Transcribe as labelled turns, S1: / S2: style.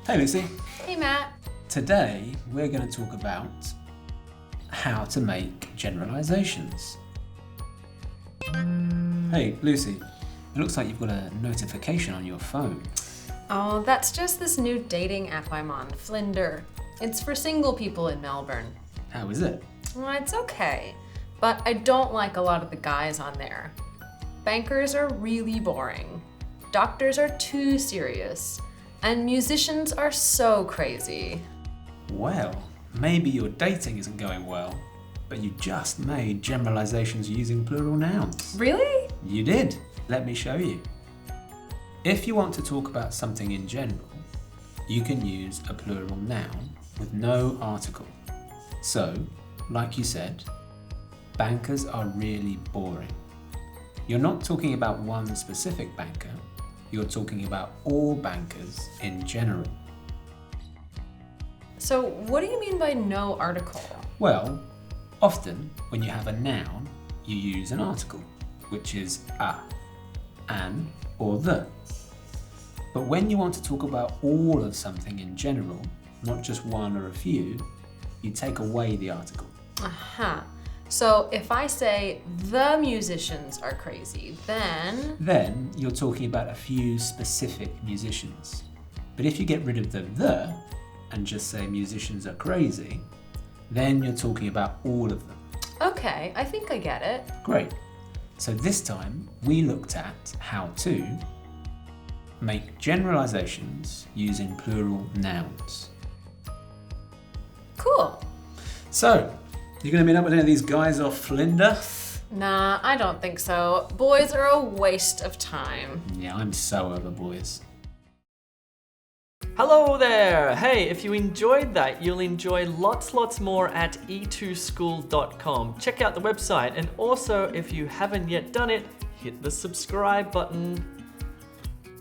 S1: Hey Lucy.
S2: Hey Matt.
S1: Today we're going to talk about how to make generalizations. Hey Lucy, it looks like you've got a notification on your phone.
S2: Oh, that's just this new dating app I'm on, Flinder. It's for single people in Melbourne.
S1: How is it?
S2: Well, it's okay, but I don't like a lot of the guys on there. Bankers are really boring. Doctors are too serious. And musicians are so crazy.
S1: Well, maybe your dating isn't going well, but you just made generalizations using plural nouns.
S2: Really?
S1: You did. Let me show you. If you want to talk about something in general, you can use a plural noun with no article. So, like you said, bankers are really boring. You're not talking about one specific banker, you're talking about all bankers in general.
S2: So what do you mean by no article?
S1: Well, often when you have a noun, you use an article, which is a, an, or the. But when you want to talk about all of something in general, not just one or a few, you take away the article.
S2: Aha. So if I say the musicians are crazy, then
S1: you're talking about a few specific musicians. But if you get rid of the and just say musicians are crazy, then you're talking about all of them.
S2: Okay, I think I get it.
S1: Great. So this time we looked at how to make generalizations using plural nouns.
S2: Cool.
S1: So, you gonna meet up with any of these guys off Flinder?
S2: Nah, I don't think so. Boys are a waste of time.
S1: Yeah, I'm so over boys.
S3: Hello there! Hey, if you enjoyed that, you'll enjoy lots more at e2school.com. Check out the website, and also if you haven't yet done it, hit the subscribe button.